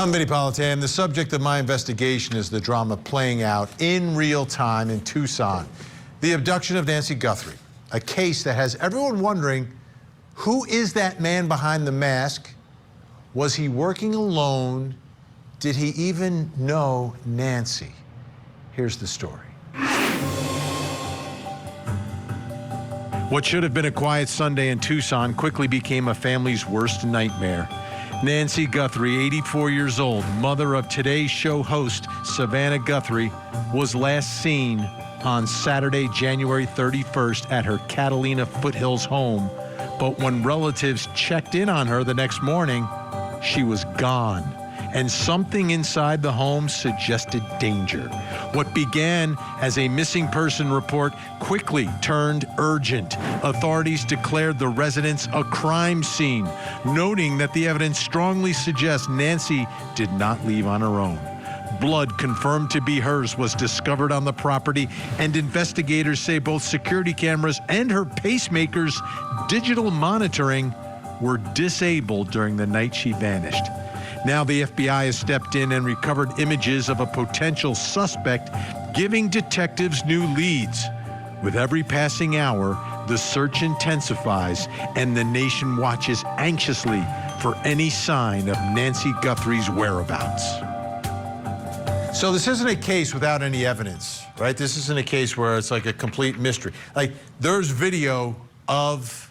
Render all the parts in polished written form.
I'm Vinnie Politan. The subject of my investigation is the drama playing out in real time in Tucson. The abduction of Nancy Guthrie, a case that has everyone wondering, who is that man behind the mask? Was he working alone? Did he even know Nancy? Here's the story. What should have been a quiet Sunday in Tucson quickly became a family's worst nightmare. Nancy Guthrie, 84 years old, mother of Today's Show host Savannah Guthrie, was last seen on Saturday, January 31st at her Catalina Foothills home. But when relatives checked in on her the next morning, she was gone. And something inside the home suggested danger. What began as a missing person report quickly turned urgent. Authorities declared the residence a crime scene, noting that the evidence strongly suggests Nancy did not leave on her own. Blood confirmed to be hers was discovered on the property, and investigators say both security cameras and her pacemaker's digital monitoring were disabled during the night she vanished. Now the FBI has stepped in and recovered images of a potential suspect, giving detectives new leads. With every passing hour, the search intensifies, and the nation watches anxiously for any sign of Nancy Guthrie's whereabouts. So this isn't a case without any evidence, right? This isn't a case where it's like a complete mystery. Like, there's video of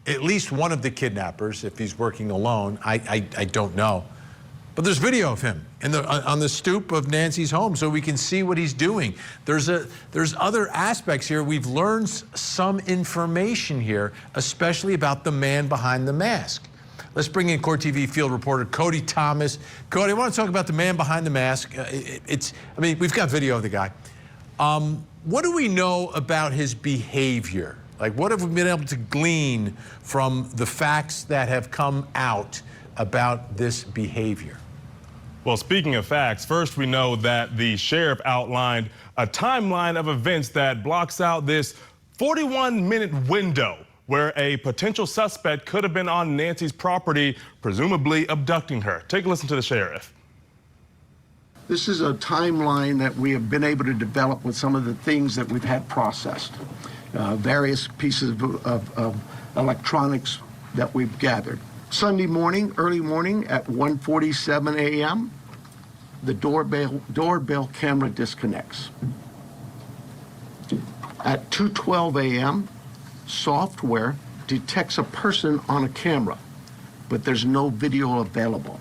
at least one of the kidnappers. If he's working alone, I don't know. But there's video of him on the stoop of Nancy's home, so we can see what he's doing. There's other aspects here. We've learned some information here, especially about the man behind the mask. Let's bring in Court TV field reporter Cody Thomas. Cody, I want to talk about the man behind the mask. I mean, we've got video of the guy. What do we know about his behavior? Like, what have we been able to glean from the facts that have come out about this behavior? Well, speaking of facts, first we know that the sheriff outlined a timeline of events that blocks out this 41-minute window where a potential suspect could have been on Nancy's property, presumably abducting her. Take a listen to the sheriff. This is a timeline that we have been able to develop with some of the things that we've had processed. Various pieces of electronics that we've gathered. Sunday morning, early morning at 1:47 a.m., the doorbell camera disconnects. At 2:12 a.m., software detects a person on a camera, but there's no video available.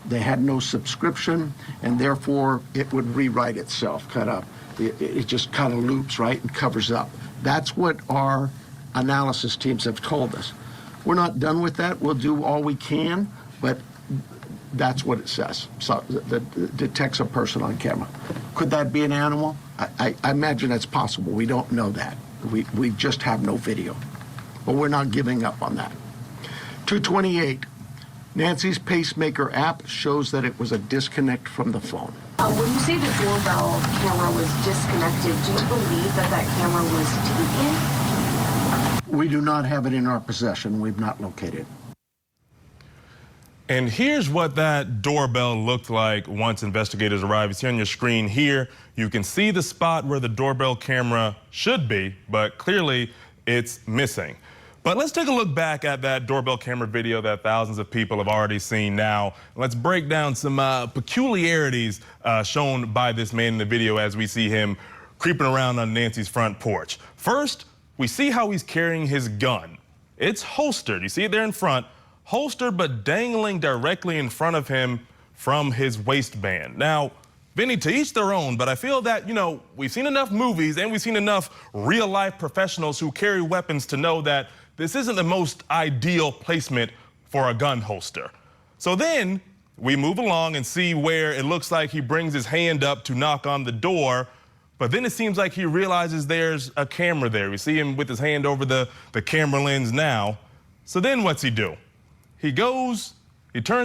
They had no subscription, and therefore it would rewrite itself, it just kind of loops, right, and covers up. That's what our analysis teams have told us. We're not done with that. We'll do all we can, but that's what it says. So that detects a person on camera. Could that be an animal? I imagine that's possible. We don't know that. We just have no video. But we're not giving up on that. 2:28. Nancy's Pacemaker app shows that it was a disconnect from the phone. When you say the doorbell camera was disconnected, do you believe that that camera was taken? We do not have it in our possession. We've not located it. And here's what that doorbell looked like once investigators arrived. You see on your screen here, you can see the spot where the doorbell camera should be, but clearly it's missing. But let's take a look back at that doorbell camera video that thousands of people have already seen now. Let's break down some peculiarities shown by this man in the video as we see him creeping around on Nancy's front porch. First, we see how he's carrying his gun. It's holstered. You see it there in front, holstered but dangling directly in front of him from his waistband. Now, Vinny, to each their own, but I feel that, we've seen enough movies and we've seen enough real-life professionals who carry weapons to know that this isn't the most ideal placement for a gun holster. So then we move along and see where it looks like he brings his hand up to knock on the door, but then it seems like he realizes there's a camera there. We see him with his hand over the camera lens now. So then what's he do? He turns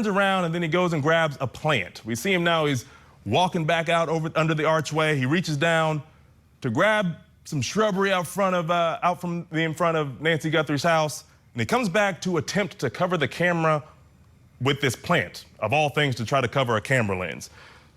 around, and then he goes and grabs a plant. We see him now, he's walking back out under the archway. He reaches down to grab some shrubbery out in front of Nancy Guthrie's house, and he comes back to attempt to cover the camera with this plant, of all things, to try to cover a camera lens.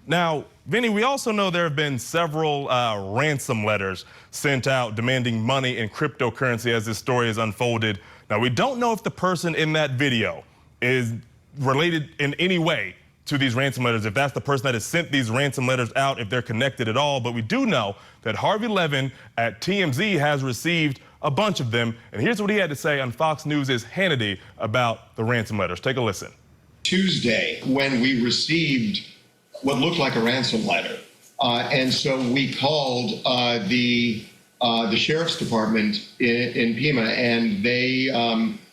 Now, Vinny, we also know there have been several ransom letters sent out demanding money in cryptocurrency as this story has unfolded. Now, we don't know if the person in that video is related in any way to these ransom letters, if that's the person that has sent these ransom letters out, if they're connected at all. But we do know that Harvey Levin at TMZ has received a bunch of them. And here's what he had to say on Fox News' Hannity about the ransom letters. Take a listen. Tuesday, when we received what looked like a ransom letter. And so we called the sheriff's department in Pima, and they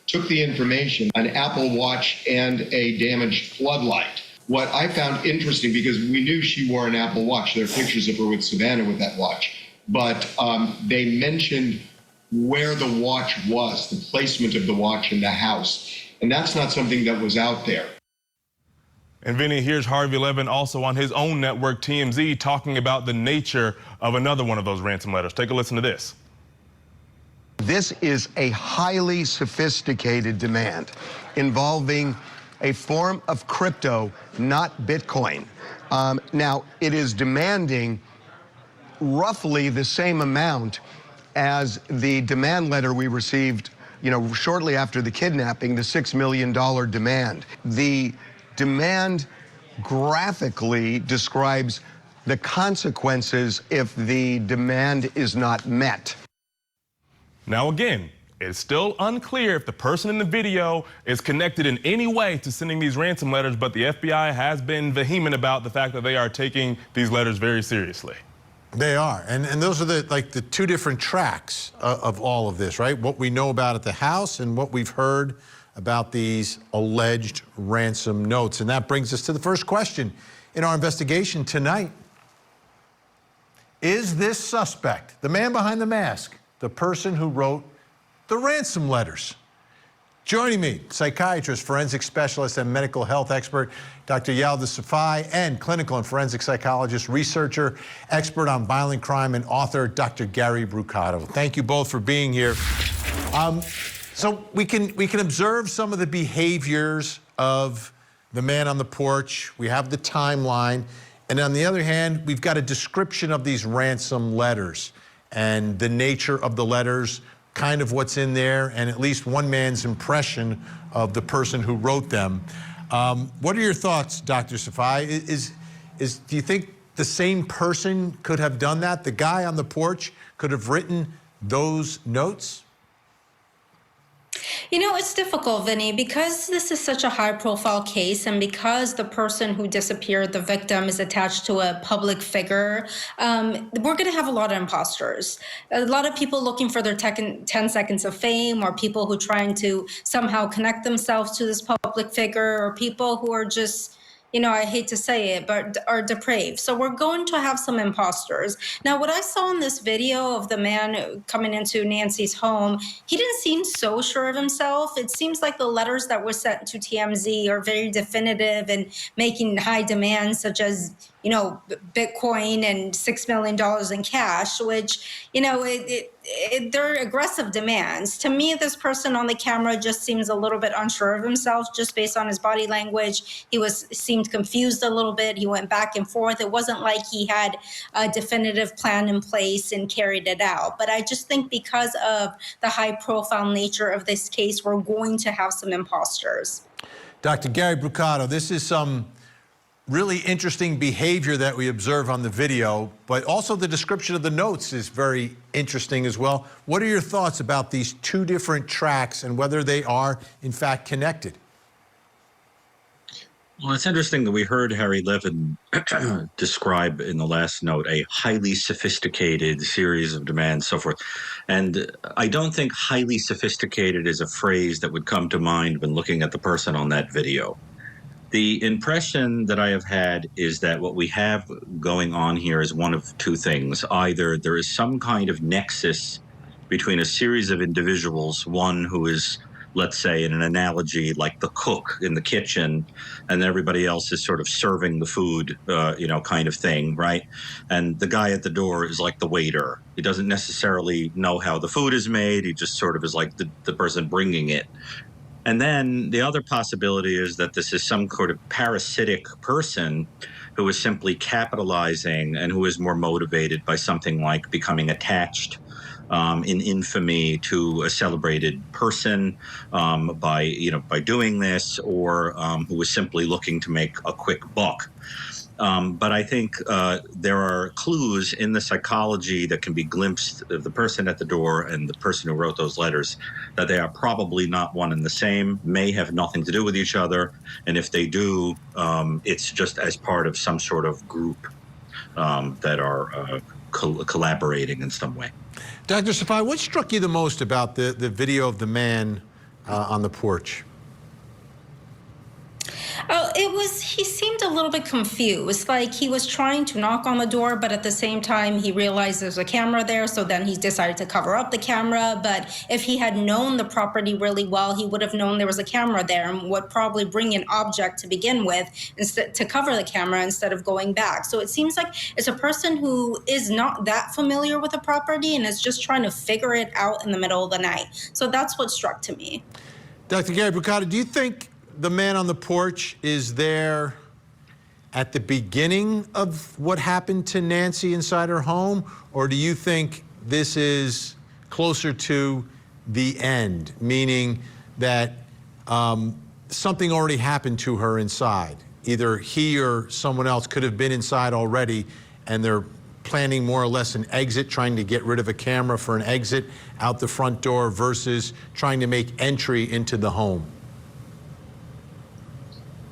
took the information, an Apple Watch and a damaged floodlight. What I found interesting, because we knew she wore an Apple Watch, there are pictures of her with Savannah with that watch, but they mentioned where the watch was, the placement of the watch in the house. And that's not something that was out there. And Vinny, here's Harvey Levin also on his own network, TMZ, talking about the nature of another one of those ransom letters. Take a listen to this. This is a highly sophisticated demand involving a form of crypto, not Bitcoin. Now, it is demanding roughly the same amount as the demand letter we received, shortly after the kidnapping, the $6 million demand. The demand graphically describes the consequences if the demand is not met. Now again, it's still unclear if the person in the video is connected in any way to sending these ransom letters, but the FBI has been vehement about the fact that they are taking these letters very seriously. They are, and those are the two different tracks of all of this, right? What we know about at the house and what we've heard about these alleged ransom notes. And that brings us to the first question in our investigation tonight. Is this suspect, the man behind the mask, the person who wrote the ransom letters? Joining me, psychiatrist, forensic specialist, and medical health expert, Dr. Yalda Safai, and clinical and forensic psychologist, researcher, expert on violent crime, and author, Dr. Gary Brucato. Thank you both for being here. So we can observe some of the behaviors of the man on the porch. We have the timeline. And on the other hand, we've got a description of these ransom letters and the nature of the letters, kind of what's in there, and at least one man's impression of the person who wrote them. What are your thoughts, Dr. Safai? Do you think the same person could have done that? The guy on the porch could have written those notes? It's difficult, Vinny, because this is such a high-profile case, and because the person who disappeared, the victim, is attached to a public figure, we're going to have a lot of imposters. A lot of people looking for their 10 seconds of fame, or people who are trying to somehow connect themselves to this public figure, or people who are just, I hate to say it, but are depraved. So we're going to have some imposters. Now, what I saw in this video of the man coming into Nancy's home, he didn't seem so sure of himself. It seems like the letters that were sent to TMZ are very definitive and making high demands, such as, Bitcoin and $6 million in cash, which, they're aggressive demands. To me, this person on the camera just seems a little bit unsure of himself, just based on his body language. He seemed confused a little bit. He went back and forth. It wasn't like he had a definitive plan in place and carried it out. But I just think because of the high-profile nature of this case, we're going to have some imposters. Dr. Gary Brucato, this is some really interesting behavior that we observe on the video, but also the description of the notes is very interesting as well. What are your thoughts about these two different tracks and whether they are, in fact, connected? Well, it's interesting that we heard Harry Levin describe in the last note a highly sophisticated series of demands, so forth. And I don't think highly sophisticated is a phrase that would come to mind when looking at the person on that video. The impression that I have had is that what we have going on here is one of two things. Either there is some kind of nexus between a series of individuals, one who is, let's say, in an analogy, like the cook in the kitchen, and everybody else is sort of serving the food, kind of thing, right? And the guy at the door is like the waiter. He doesn't necessarily know how the food is made. He just sort of is like the person bringing it. And then the other possibility is that this is some sort of parasitic person who is simply capitalizing and who is more motivated by something like becoming attached in infamy to a celebrated person by doing this, or who is simply looking to make a quick buck. But I think there are clues in the psychology that can be glimpsed of the person at the door and the person who wrote those letters, that they are probably not one and the same, may have nothing to do with each other. And if they do, it's just as part of some sort of group that are collaborating in some way. Dr. Safai, what struck you the most about the video of the man on the porch? Oh, he seemed a little bit confused. Like he was trying to knock on the door, but at the same time, he realized there's a camera there. So then he decided to cover up the camera. But if he had known the property really well, he would have known there was a camera there and would probably bring an object to begin with instead to cover the camera instead of going back. So it seems like it's a person who is not that familiar with the property and is just trying to figure it out in the middle of the night. So that's what struck to me. Dr. Gary Bucata, do you think the man on the porch is there at the beginning of what happened to Nancy inside her home, or do you think this is closer to the end, meaning that something already happened to her inside? Either he or someone else could have been inside already, and they're planning more or less an exit, trying to get rid of a camera for an exit out the front door versus trying to make entry into the home.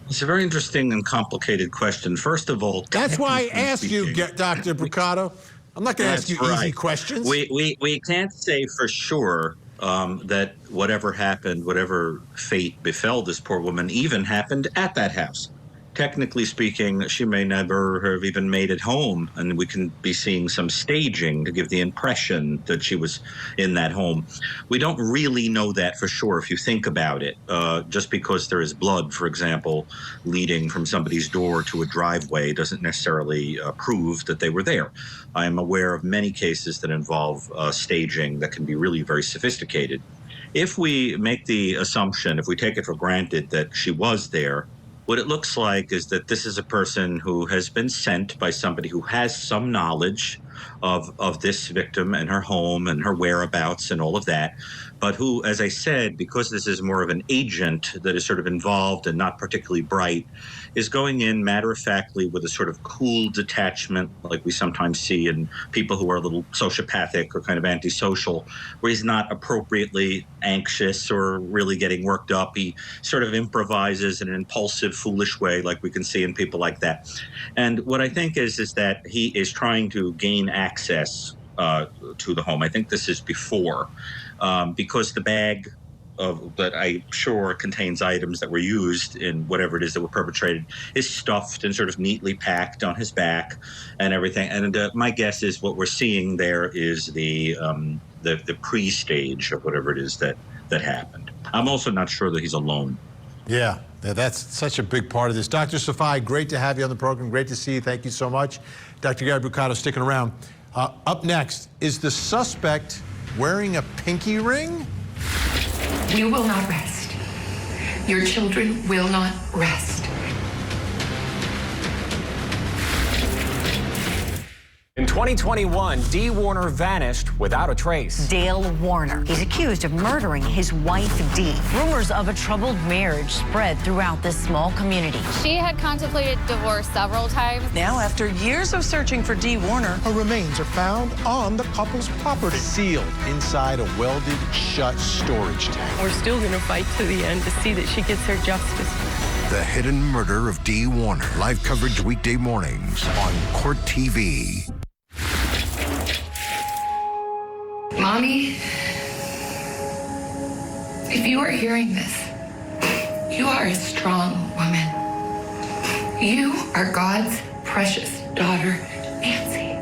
It's a very interesting and complicated question. First of all, that's why I asked you, Dr. Bucata. I'm not going to ask you easy questions. We can't say for sure that whatever happened, whatever fate befell this poor woman, even happened at that house. Technically speaking, she may never have even made it home, and we can be seeing some staging to give the impression that she was in that home. We don't really know that for sure if you think about it. Just because there is blood, for example, leading from somebody's door to a driveway doesn't necessarily prove that they were there. I am aware of many cases that involve staging that can be really very sophisticated. If we make the assumption, if we take it for granted that she was there, what it looks like is that this is a person who has been sent by somebody who has some knowledge of this victim and her home and her whereabouts and all of that, but who, as I said, because this is more of an agent that is sort of involved and not particularly bright, is going in matter-of-factly with a sort of cool detachment like we sometimes see in people who are a little sociopathic or kind of antisocial, where he's not appropriately anxious or really getting worked up. He sort of improvises in an impulsive, foolish way like we can see in people like that. And what I think is that he is trying to gain access to the home. I think this is before, because the bag that I'm sure contains items that were used in whatever it is that were perpetrated is stuffed and sort of neatly packed on his back and everything. And my guess is what we're seeing there is the pre-stage of whatever it is that happened. I'm also not sure that he's alone. Yeah, that's such a big part of this. Dr. Safai, great to have you on the program. Great to see you. Thank you so much. Dr. Gary Bucata sticking around. Up next, is the suspect wearing a pinky ring? You will not rest. Your children will not rest. In 2021, Dee Warner vanished without a trace. Dale Warner. He's accused of murdering his wife, Dee. Rumors of a troubled marriage spread throughout this small community. She had contemplated divorce several times. Now, after years of searching for Dee Warner, her remains are found on the couple's property. Sealed inside a welded shut storage tank. We're still going to fight to the end to see that she gets her justice. The Hidden Murder of Dee Warner. Live coverage weekday mornings on Court TV. Mommy, if you are hearing this, you are a strong woman. You are God's precious daughter, Nancy.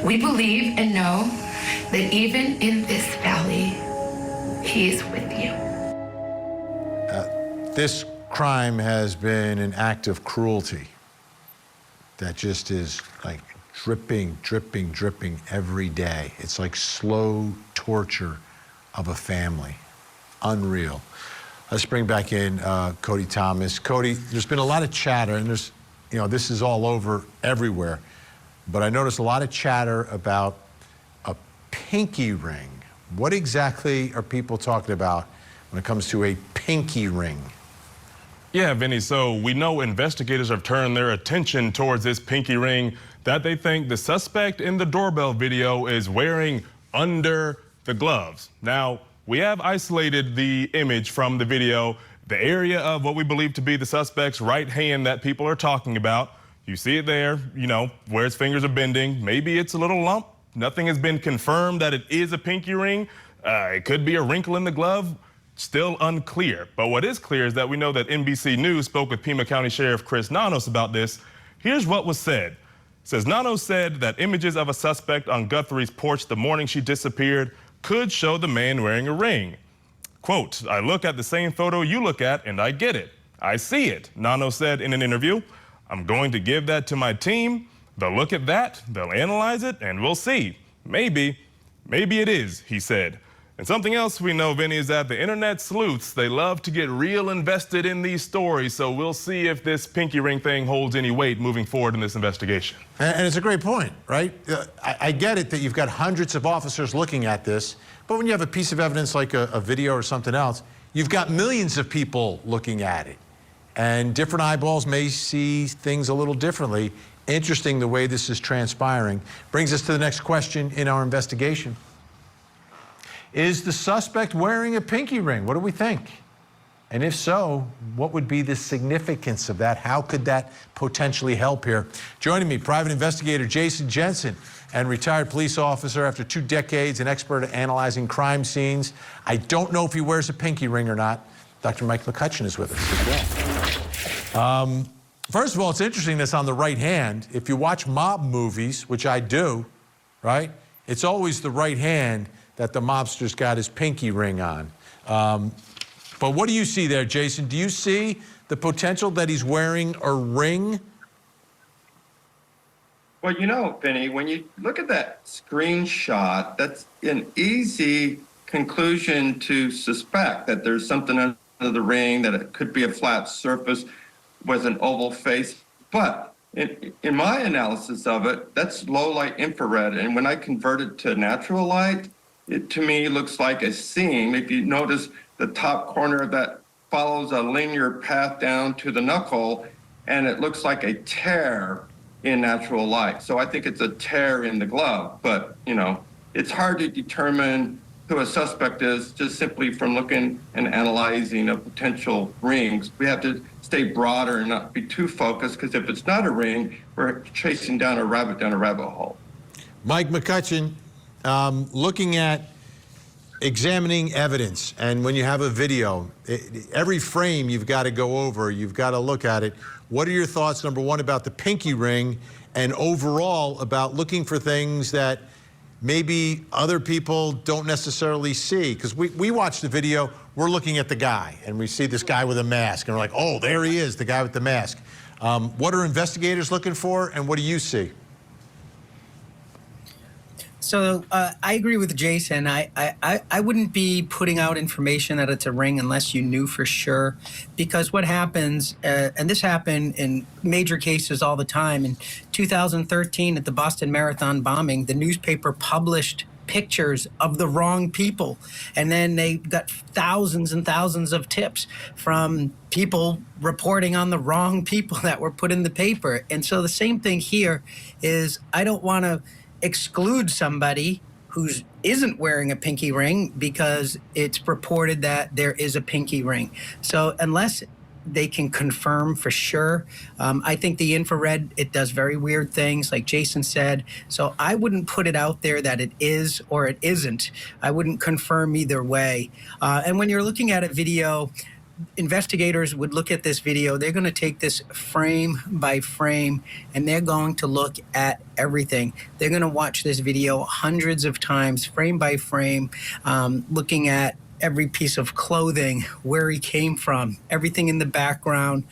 We believe and know that even in this valley, He is with you. This crime has been an act of cruelty that just is like dripping, dripping, dripping every day. It's like slow torture of a family. unreal. Let's bring back in Cody Thomas. Cody, there's been a lot of chatter, and there's, you know, this is all over everywhere, but I noticed a lot of chatter about a pinky ring. What exactly are people talking about when it comes to a pinky ring? Yeah, Vinny, so we know investigators have turned their attention towards this pinky ring that they think the suspect in the doorbell video is wearing under the gloves. Now, we have isolated the image from the video, the area of what we believe to be the suspect's right hand that people are talking about. You see it there, you know, where his fingers are bending. Maybe it's a little lump. Nothing has been confirmed that it is a pinky ring. It could be a wrinkle in the glove. Still unclear. But what is clear is that we know that NBC News spoke with Pima County Sheriff Chris Nanos about this. Here's what was said. It says Nanos said that images of a suspect on Guthrie's porch the morning she disappeared could show the man wearing a ring. Quote, I look at the same photo you look at and I get it. I see it, Nanos said in an interview. I'm going to give that to my team. They'll look at that, they'll analyze it, and we'll see. Maybe it is, he said. And something else we know, Vinny, is that the internet sleuths, they love to get real invested in these stories, so we'll see if this pinky ring thing holds any weight moving forward in this investigation. And it's a great point, right? I get it that you've got hundreds of officers looking at this, but when you have a piece of evidence like a video or something else, you've got millions of people looking at it. And different eyeballs may see things a little differently. Interesting the way this is transpiring. Brings us to the next question in our investigation. Is the suspect wearing a pinky ring? What do we think? And if so, what would be the significance of that? How could that potentially help here? Joining me, private investigator Jason Jensen, and retired police officer after 2 decades, an expert at analyzing crime scenes. I don't know if he wears a pinky ring or not. Dr. Mike McCutcheon is with us as well. First of all, it's interesting that's on the right hand. If you watch mob movies, which I do, right, it's always the right hand that the mobster's got his pinky ring on. But what do you see there, Jason? Do you see the potential that he's wearing a ring? Well, you know, Vinny, when you look at that screenshot, that's an easy conclusion to suspect that there's something under the ring, that it could be a flat surface with an oval face. But in my analysis of it, that's low light infrared. And when I convert it to natural light, it to me looks like a seam. If you notice, the top corner of that follows a linear path down to the knuckle, and it looks like a tear in natural light. So I think it's a tear in the glove. But, you know, it's hard to determine who a suspect is just simply from looking and analyzing of potential rings. We have to stay broader and not be too focused, because if it's not a ring, we're chasing down a rabbit hole. Mike McCutcheon, looking at examining evidence, and when you have a video, every frame you've got to go over, you've got to look at it. What are your thoughts, number one, about the pinky ring, and overall about looking for things that maybe other people don't necessarily see? Because we watch the video, we're looking at the guy, and we see this guy with a mask, and we're like, oh, there he is, the guy with the mask. What are investigators looking for, and what do you see? So I agree with Jason. I wouldn't be putting out information that it's a ring unless you knew for sure, because what happens, and this happened in major cases all the time. In 2013 at the Boston Marathon bombing, the newspaper published pictures of the wrong people, and then they got thousands and thousands of tips from people reporting on the wrong people that were put in the paper. And so the same thing here is, I don't want to exclude somebody who isn't wearing a pinky ring because it's reported that there is a pinky ring. So unless they can confirm for sure, I think the infrared, it does very weird things, like Jason said. So I wouldn't put it out there that it is or it isn't. I wouldn't confirm either way. And when you're looking at a video, investigators would look at this video. They're going to take this frame by frame, and they're going to look at everything. They're going to watch this video hundreds of times, frame by frame, looking at every piece of clothing, where he came from, everything in the background.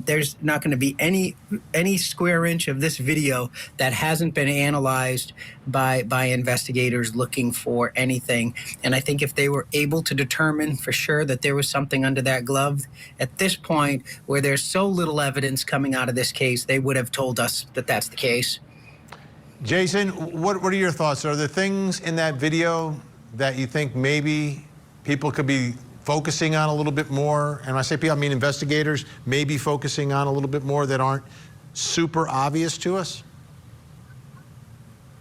There's not going to be any square inch of this video that hasn't been analyzed by investigators looking for anything. And I think if they were able to determine for sure that there was something under that glove, at this point where there's so little evidence coming out of this case, they would have told us that that's the case. Jason, what are your thoughts? Are there things in that video that you think maybe people could be focusing on a little bit more? And when I say people, I mean investigators, maybe focusing on a little bit more that aren't super obvious to us?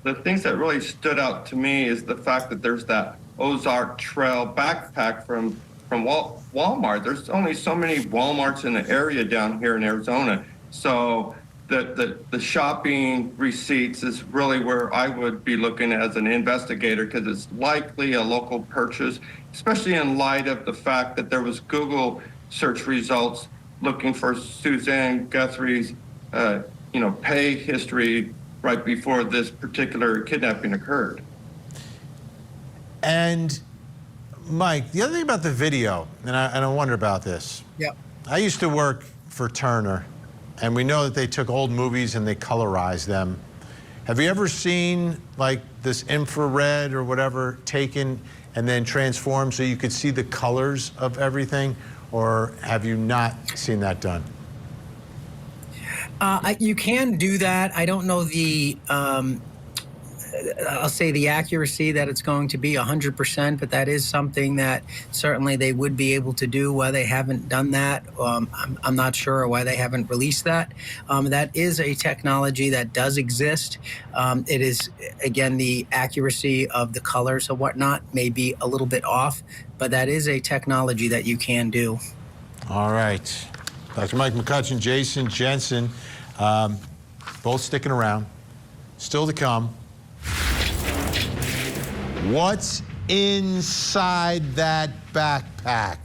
The things that really stood out to me is the fact that there's that Ozark Trail backpack from Walmart. There's only so many Walmarts in the area down here in Arizona. So the shopping receipts is really where I would be looking as an investigator, because it's likely a local purchase, especially in light of the fact that there was Google search results looking for Suzanne Guthrie's pay history right before this particular kidnapping occurred. And Mike, the other thing about the video, and I wonder about this. Yep. I used to work for Turner, and we know that they took old movies and they colorized them. Have you ever seen like this infrared or whatever taken and then transformed so you could see the colors of everything? Or have you not seen that done? You can do that. I don't know the, I'll say the accuracy that it's going to be 100%, but that is something that certainly they would be able to do. Why they haven't done that, I'm not sure why they haven't released that. That is a technology that does exist. It is, again, the accuracy of the colors or whatnot may be a little bit off, but that is a technology that you can do. All right. Dr. Mike McCutcheon, Jason Jensen, both sticking around. Still to come. What's inside that backpack?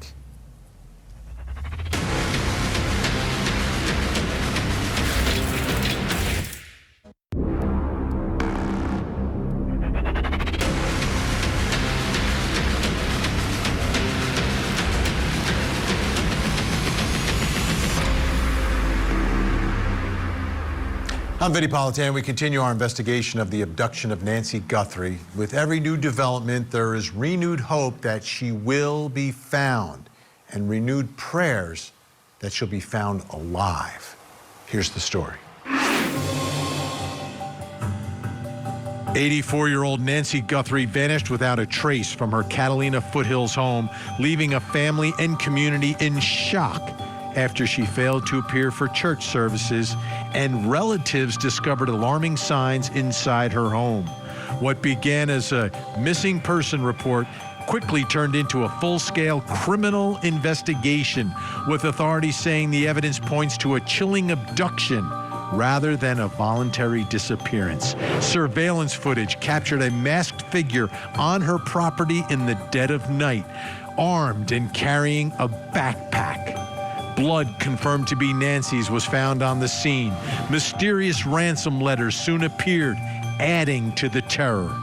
I'm Vinnie Politan. We continue our investigation of the abduction of Nancy Guthrie. With every new development, there is renewed hope that she will be found and renewed prayers that she'll be found alive. Here's the story. 84-year-old Nancy Guthrie vanished without a trace from her Catalina Foothills home, leaving a family and community in shock after she failed to appear for church services and relatives discovered alarming signs inside her home. What began as a missing person report quickly turned into a full-scale criminal investigation, with authorities saying the evidence points to a chilling abduction rather than a voluntary disappearance. Surveillance footage captured a masked figure on her property in the dead of night, armed and carrying a backpack. Blood confirmed to be Nancy's was found on the scene. Mysterious ransom letters soon appeared, adding to the terror.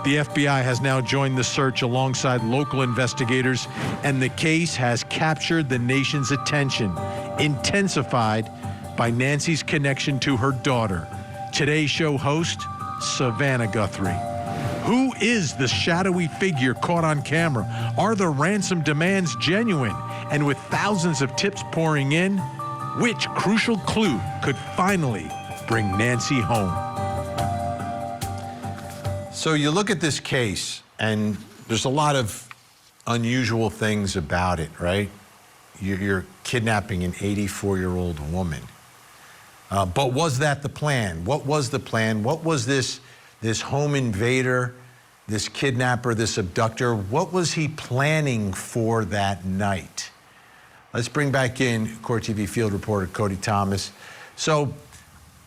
The FBI has now joined the search alongside local investigators, and the case has captured the nation's attention, intensified by Nancy's connection to her daughter. Today's show host, Savannah Guthrie. Who is the shadowy figure caught on camera? Are the ransom demands genuine? And with thousands of tips pouring in, which crucial clue could finally bring Nancy home? So you look at this case, and there's a lot of unusual things about it, right? You're kidnapping an 84-year-old woman. But was that the plan? What was the plan? What was this home invader, this kidnapper, this abductor, what was he planning for that night? Let's bring back in Court TV field reporter Cody Thomas. So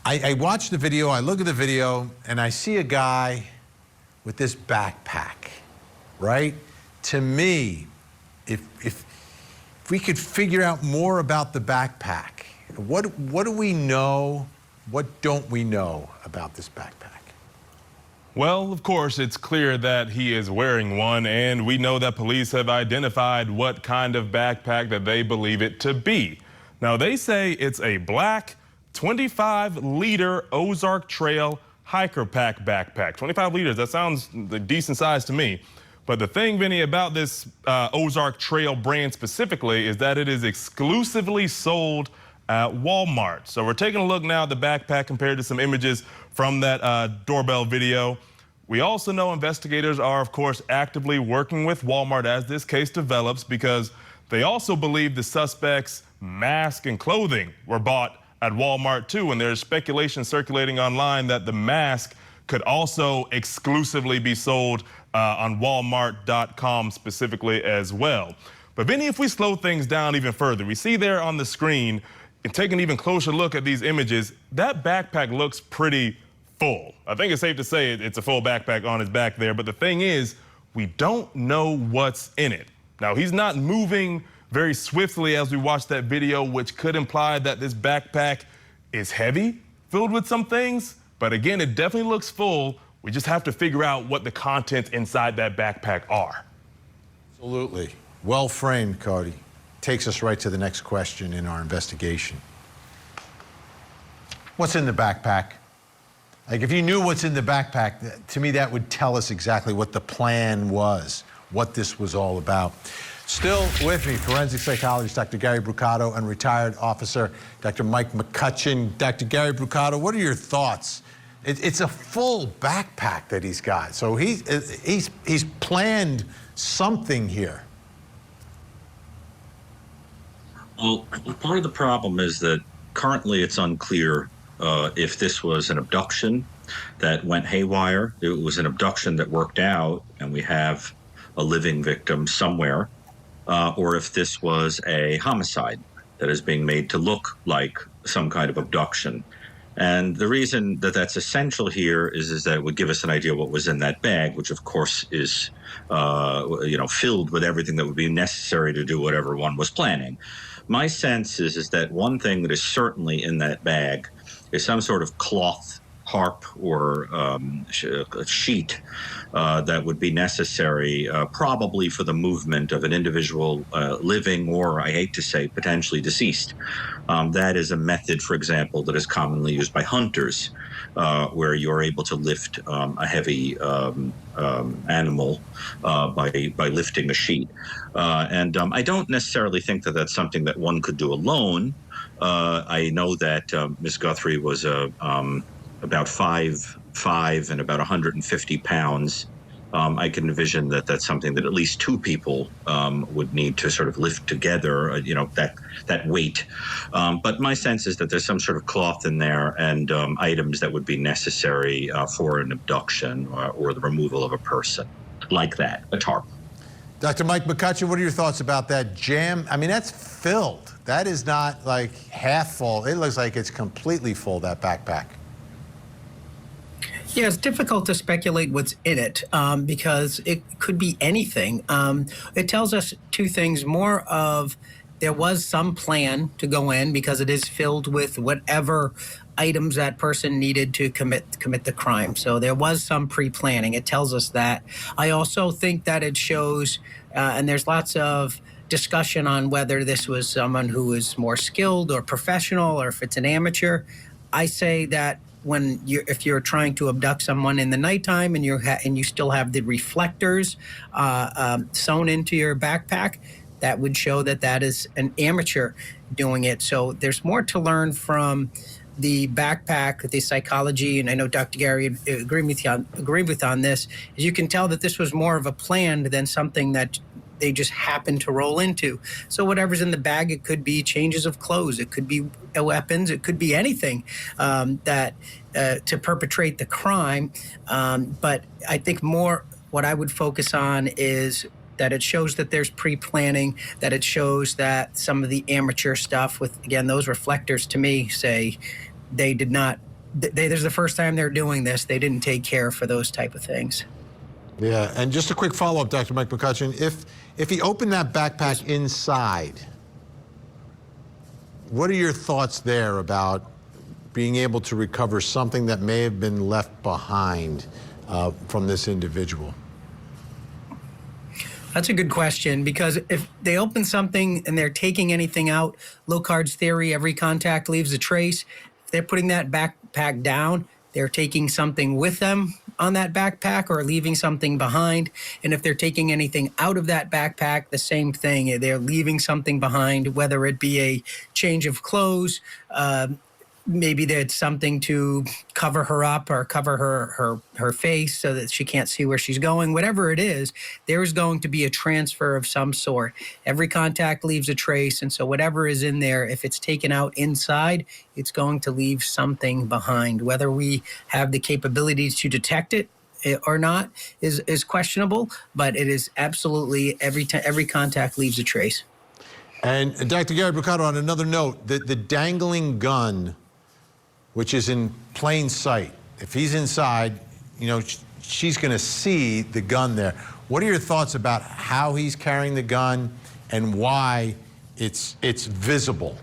I watch the video, I look at the video, and I see a guy with this backpack, right? To me, if we could figure out more about the backpack, what do we know? What don't we know about this backpack? Well, of course, it's clear that he is wearing one, and we know that police have identified what kind of backpack that they believe it to be. Now, they say it's a black 25-liter Ozark Trail hiker pack backpack. 25 liters, that sounds a decent size to me. But the thing, Vinny, about this Ozark Trail brand specifically is that it is exclusively sold at Walmart. So we're taking a look now at the backpack compared to some images from that doorbell video. We also know investigators are, of course, actively working with Walmart as this case develops, because they also believe the suspect's mask and clothing were bought at Walmart too, and there's speculation circulating online that the mask could also exclusively be sold on Walmart.com specifically as well. But Vinny, if we slow things down even further, we see there on the screen, and take an even closer look at these images, that backpack looks pretty full. I think it's safe to say it's a full backpack on his back there, but the thing is, we don't know what's in it. Now, he's not moving very swiftly as we watch that video, which could imply that this backpack is heavy, filled with some things. But again, it definitely looks full. We just have to figure out what the contents inside that backpack are. Absolutely. Well framed, Cody. Takes us right to the next question in our investigation. What's in the backpack? Like, if you knew what's in the backpack, to me that would tell us exactly what the plan was, what this was all about. Still with me, forensic psychologist Dr. Gary Brucato and retired officer Dr. Mike McCutcheon. Dr. Gary Brucato, what are your thoughts? It's a full backpack that he's got, so he's planned something here. Well, part of the problem is that currently it's unclear if this was an abduction that went haywire, it was an abduction that worked out, and we have a living victim somewhere, or if this was a homicide that is being made to look like some kind of abduction. And the reason that that's essential here is that it would give us an idea what was in that bag, which of course is, filled with everything that would be necessary to do whatever one was planning. My sense is that one thing that is certainly in that bag is some sort of cloth tarp or a sheet that would be necessary probably for the movement of an individual living or, I hate to say, potentially deceased. That is a method, for example, that is commonly used by hunters, where you're able to lift a heavy animal by lifting a sheet. And I don't necessarily think that that's something that one could do alone. I know that Ms. Guthrie was about 5'5" and about 150 pounds. I can envision that that's something that at least two people would need to sort of lift together, that weight. But my sense is that there's some sort of cloth in there and items that would be necessary for an abduction or the removal of a person, like that, a tarp. Dr. Mike McCutcheon, what are your thoughts about that jam? I mean, that's filled. That is not like half full. It looks like it's completely full, that backpack. Yeah, it's difficult to speculate what's in it because it could be anything. It tells us two things. More of there was some plan to go in because it is filled with whatever items that person needed to commit the crime. So there was some pre-planning. It tells us that. I also think that it shows, and there's lots of discussion on whether this was someone who is more skilled or professional or if it's an amateur. I say that if you're trying to abduct someone in the nighttime and you still have the reflectors sewn into your backpack, that would show that is an amateur doing it. So there's more to learn from the backpack, the psychology, and I know Dr. Gary agreed with on this. Is you can tell that this was more of a plan than something that they just happened to roll into. So whatever's in the bag, it could be changes of clothes, it could be weapons, it could be anything that to perpetrate the crime. But I think more what I would focus on is that it shows that there's pre-planning, that it shows that some of the amateur stuff with, again, those reflectors to me say they did not, this is the first time they're doing this, they didn't take care for those type of things. Yeah, and just a quick follow-up, Dr. Mike McCutcheon. If he opened that backpack inside, what are your thoughts there about being able to recover something that may have been left behind from this individual? That's a good question, because if they open something and they're taking anything out, Locard's theory, every contact leaves a trace. If they're putting that backpack down, they're taking something with them on that backpack or leaving something behind. And if they're taking anything out of that backpack, the same thing. They're leaving something behind, whether it be a change of clothes, maybe there's something to cover her up or cover her face so that she can't see where she's going. Whatever it is, there's going to be a transfer of some sort. Every contact leaves a trace, and so whatever is in there, if it's taken out inside, it's going to leave something behind. Whether we have the capability to detect it or not is questionable, but it is absolutely every contact leaves a trace. And Dr. Gary Bricado, on another note, the dangling gun, which is in plain sight. If he's inside, you know, she's going to see the gun there. What are your thoughts about how he's carrying the gun and why it's visible?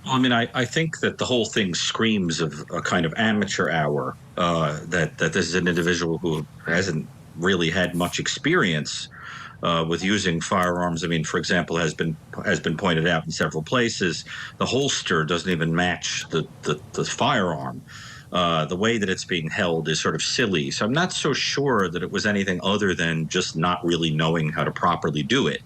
I mean, I think that the whole thing screams of a kind of amateur hour, that this is an individual who hasn't really had much experience with using firearms. I mean, for example, has been pointed out in several places, the holster doesn't even match the firearm. The way that it's being held is sort of silly. So I'm not so sure that it was anything other than just not really knowing how to properly do it.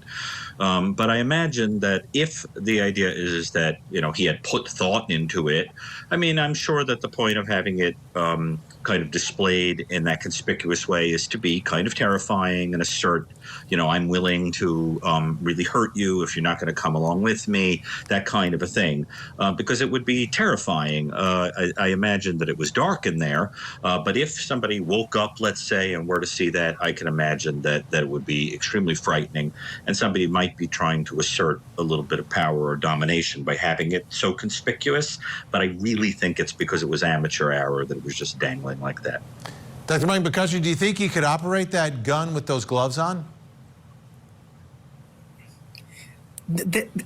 But I imagine that if the idea is that, you know, he had put thought into it, I mean, I'm sure that the point of having it kind of displayed in that conspicuous way is to be kind of terrifying and assert, you know, I'm willing to really hurt you if you're not going to come along with me, that kind of a thing, because it would be terrifying. I imagine that it was dark in there, but if somebody woke up, let's say, and were to see that, I can imagine that it would be extremely frightening, and somebody might be trying to assert a little bit of power or domination by having it so conspicuous, but I really think it's because it was amateur hour that it was just dangling like that. Dr. Mike McCutcheon, do you think he could operate that gun with those gloves on?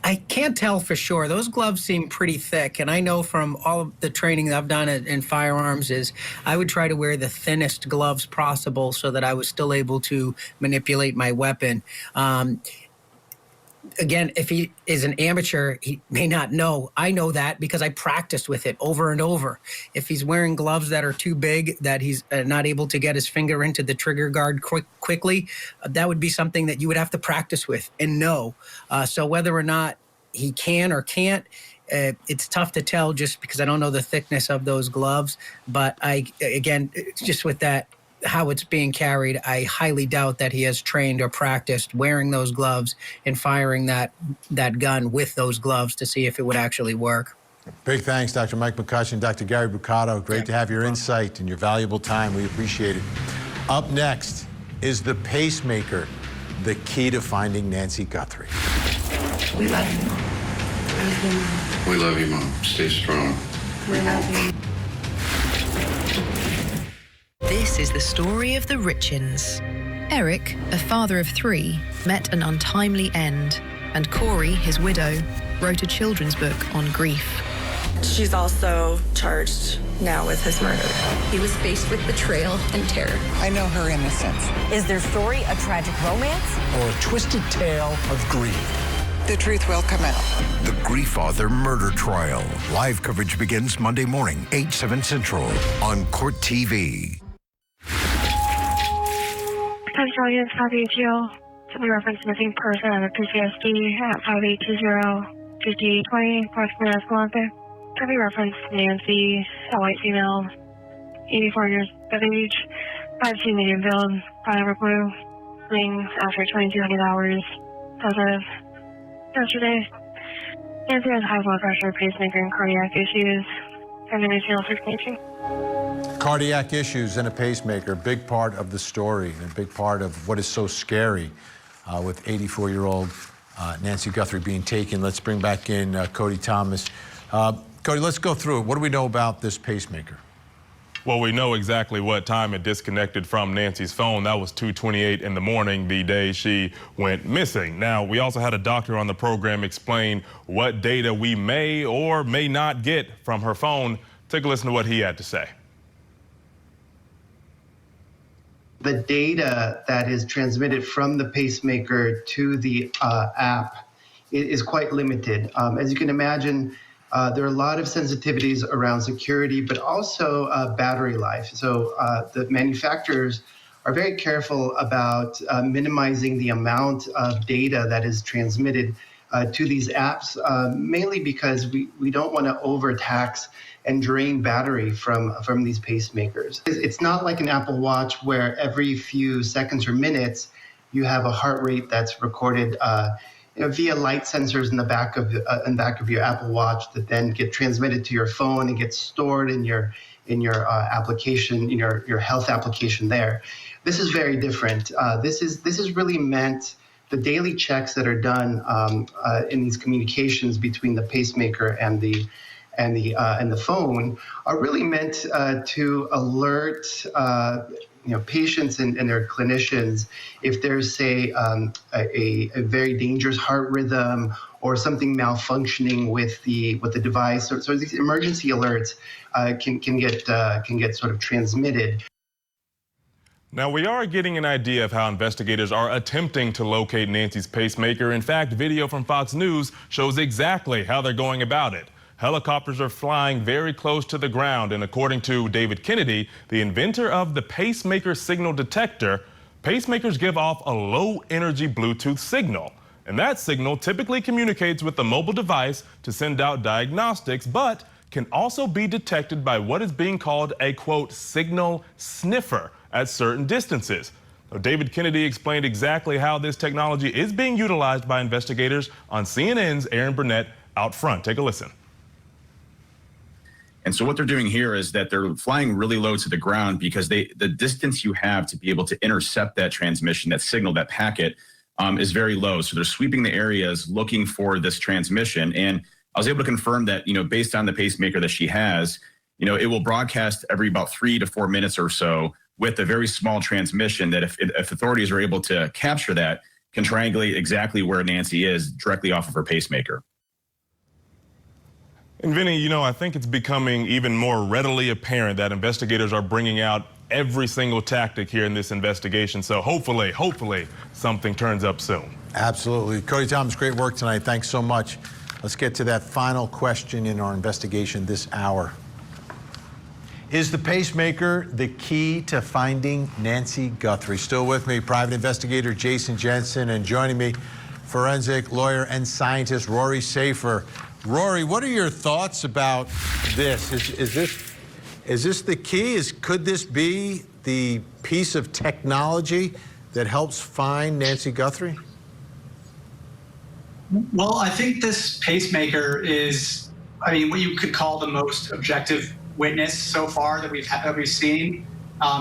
I can't tell for sure. Those gloves seem pretty thick, and I know from all of the training that I've done in firearms is I would try to wear the thinnest gloves possible so that I was still able to manipulate my weapon. Again, if he is an amateur, he may not know. I know that because I practiced with it over and over. If he's wearing gloves that are too big, that he's not able to get his finger into the trigger guard quickly, that would be something that you would have to practice with and know. So whether or not he can or can't, it's tough to tell just because I don't know the thickness of those gloves. But again, just with that, how it's being carried, I highly doubt that he has trained or practiced wearing those gloves and firing that gun with those gloves to see if it would actually work. Big thanks, Dr. Mike McCutcheon, Dr. Gary Bricado. Great to have your insight and your valuable time. We appreciate it. Up next is the pacemaker, the key to finding Nancy Guthrie. We love you, Mom. We love you, Mom. Stay strong. We love you. This is the story of the Richins. Eric, a father of 3, met an untimely end, and Corey, his widow, wrote a children's book on grief. She's also charged now with his murder. He was faced with betrayal and terror. I know her innocence. Is their story a tragic romance? Or a twisted tale of grief? The truth will come out. The Grieffather Murder Trial. Live coverage begins Monday morning, 8, 7 Central on Court TV. Potential use copy appeal to be referenced missing person of PTSD at 5820-5020 approximately Escalante. To be referenced Nancy, a white female, 84 years of age, 5'2" medium build, Pineapple blue, wings after 2,200 hours as of yesterday. Nancy has high blood pressure, pacemaker, and cardiac issues. And then additional circulation. Cardiac issues and a pacemaker, big part of the story and a big part of what is so scary with 84-year-old Nancy Guthrie being taken. Let's bring back in Cody Thomas. Cody, let's go through it. What do we know about this pacemaker? Well, we know exactly what time it disconnected from Nancy's phone. That was 2:28 in the morning, the day she went missing. Now, we also had a doctor on the program explain what data we may or may not get from her phone. Take a listen to what he had to say. The data that is transmitted from the pacemaker to the app is quite limited. As you can imagine, there are a lot of sensitivities around security, but also battery life. So the manufacturers are very careful about minimizing the amount of data that is transmitted to these apps, mainly because we don't want to overtax and drain battery from these pacemakers. It's not like an Apple Watch where every few seconds or minutes you have a heart rate that's recorded via light sensors in the back of your Apple Watch that then get transmitted to your phone and get stored in your application, in your health application there. This is very different. This is really meant. The daily checks that are done in these communications between the pacemaker and the phone are really meant to alert patients and their clinicians if there's, say, a very dangerous heart rhythm or something malfunctioning with the device. So these emergency alerts can get sort of transmitted. Now, we are getting an idea of how investigators are attempting to locate Nancy's pacemaker. In fact, video from Fox News shows exactly how they're going about it. Helicopters are flying very close to the ground, and according to David Kennedy, the inventor of the pacemaker signal detector, pacemakers give off a low-energy Bluetooth signal. And that signal typically communicates with the mobile device to send out diagnostics, but can also be detected by what is being called a, quote, signal sniffer at certain distances. Now, David Kennedy explained exactly how this technology is being utilized by investigators on CNN's Aaron Burnett Out Front. Take a listen. And so what they're doing here is that they're flying really low to the ground because the distance you have to be able to intercept that transmission, that signal, that packet, is very low. So they're sweeping the areas looking for this transmission. And I was able to confirm that, based on the pacemaker that she has, it will broadcast every about 3 to 4 minutes or so with a very small transmission that if authorities are able to capture that, can triangulate exactly where Nancy is directly off of her pacemaker. And Vinnie, I think it's becoming even more readily apparent that investigators are bringing out every single tactic here in this investigation. So hopefully something turns up soon. Absolutely. Cody Thomas, great work tonight. Thanks so much. Let's get to that final question in our investigation this hour. Is the pacemaker the key to finding Nancy Guthrie? Still with me, private investigator Jason Jensen, and joining me, forensic lawyer and scientist Rory Safer. Rory, what are your thoughts about this? Is this the key? Could this be the piece of technology that helps find Nancy Guthrie? Well, I think this pacemaker is, what you could call the most objective witness so far that we've seen.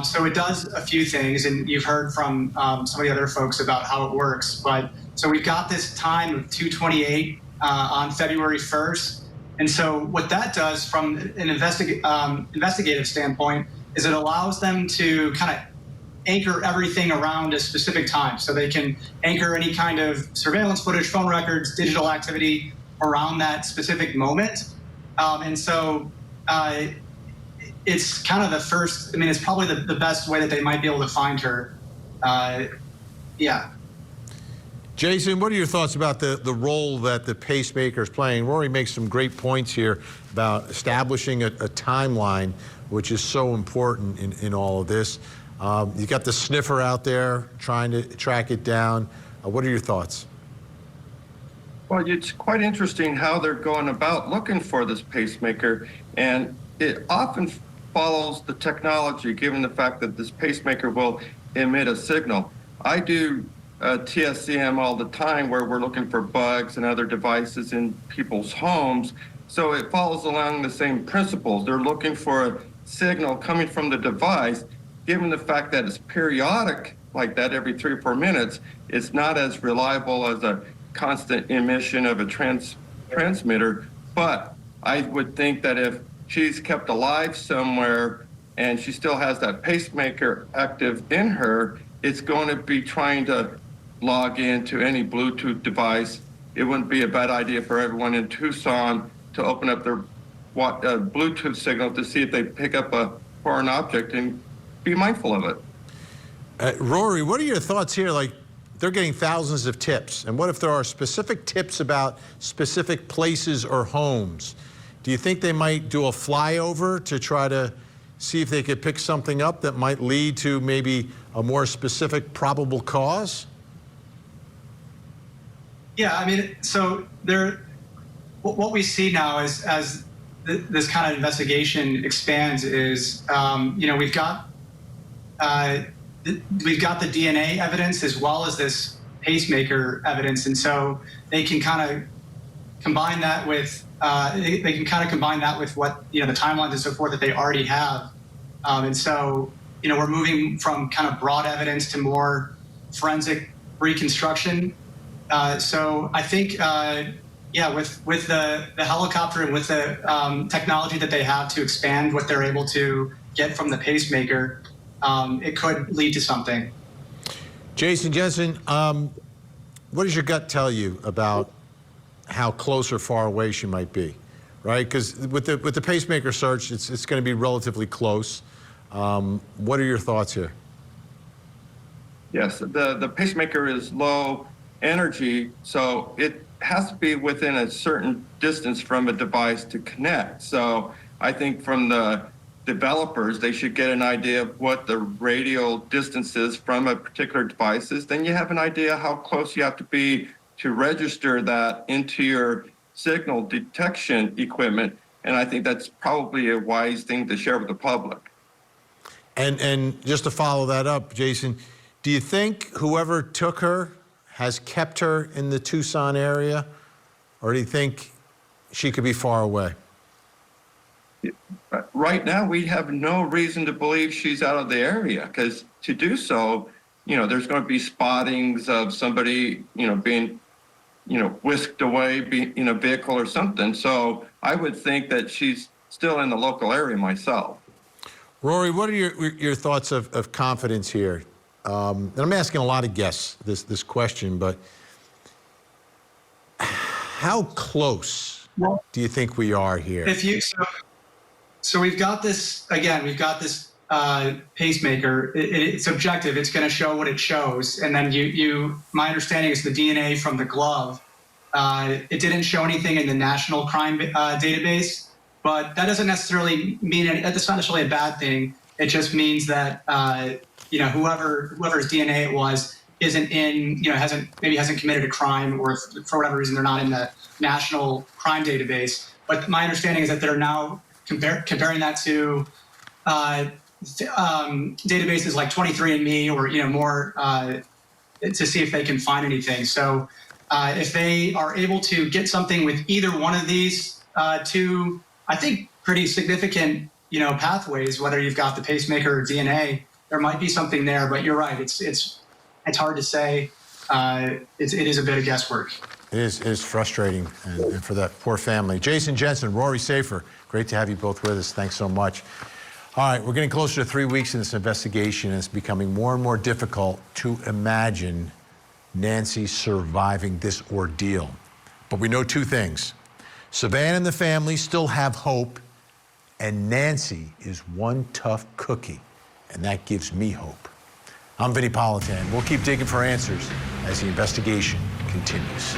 So it does a few things, and you've heard from some of the other folks about how it works. But so we've got this time of 2:28 on February 1st, and so what that does from an investigative standpoint is it allows them to kind of anchor everything around a specific time. So they can anchor any kind of surveillance footage, phone records, digital activity around that specific moment. And so it's kind of the first, it's probably the best way that they might be able to find her. Yeah. Jason, what are your thoughts about the role that the pacemaker is playing? Rory makes some great points here about establishing a timeline, which is so important in all of this. You got the sniffer out there trying to track it down. What are your thoughts? Well, it's quite interesting how they're going about looking for this pacemaker, and it often follows the technology, given the fact that this pacemaker will emit a signal. I do TSCM all the time, where we're looking for bugs and other devices in people's homes. So it follows along the same principles. They're looking for a signal coming from the device. Given the fact that it's periodic like that every 3 or 4 minutes, it's not as reliable as a constant emission of a transmitter. But I would think that if she's kept alive somewhere and she still has that pacemaker active in her, it's going to be trying to log into any Bluetooth device. It wouldn't be a bad idea for everyone in Tucson to open up their Bluetooth signal to see if they pick up a foreign object and be mindful of it. Rory, what are your thoughts here? Like, they're getting thousands of tips. And what if there are specific tips about specific places or homes? Do you think they might do a flyover to try to see if they could pick something up that might lead to maybe a more specific probable cause? Yeah, I mean, so what we see now is as this kind of investigation expands is, we've got the DNA evidence as well as this pacemaker evidence, and so they can kind of combine that with what the timelines and so forth that they already have, and so we're moving from kind of broad evidence to more forensic reconstruction. So I think with the helicopter and with the technology that they have to expand what they're able to get from the pacemaker, it could lead to something. Jason Jensen, what does your gut tell you about how close or far away she might be, right? Because with the pacemaker search, it's going to be relatively close. What are your thoughts here? Yes, the pacemaker is low energy, so it has to be within a certain distance from a device to connect. So I think from the developers, they should get an idea of what the radial distance is from a particular device is. Then you have an idea how close you have to be to register that into your signal detection equipment. And I think that's probably a wise thing to share with the public. And just to follow that up, Jason, do you think whoever took her has kept her in the Tucson area, or do you think she could be far away? Right now, we have no reason to believe she's out of the area, because to do so, there's going to be spottings of somebody, being, whisked away in a vehicle or something. So I would think that she's still in the local area myself. Rory, what are your thoughts of confidence here? And I'm asking a lot of guests this question, but how close do you think we are here? So we've got this, again, pacemaker. It's objective. It's going to show what it shows. And then my understanding is the DNA from the glove. It didn't show anything in the national crime database, but that doesn't necessarily mean that's not necessarily a bad thing. It just means that, whoever's DNA it was isn't in, hasn't committed a crime, or for whatever reason they're not in the national crime database. But my understanding is that they're now comparing that to databases like 23andMe or more to see if they can find anything. So if they are able to get something with either one of these two, I think pretty significant pathways, whether you've got the pacemaker or DNA, there might be something there. But you're right, it's hard to say. It is a bit of guesswork. It is frustrating, and for that poor family. Jason Jensen, Rory Safer, great to have you both with us. Thanks so much. All right, we're getting closer to 3 weeks in this investigation, and it's becoming more and more difficult to imagine Nancy surviving this ordeal. But we know two things. Savannah and the family still have hope, and Nancy is one tough cookie, and that gives me hope. I'm Vinnie Politan. We'll keep digging for answers as the investigation continues.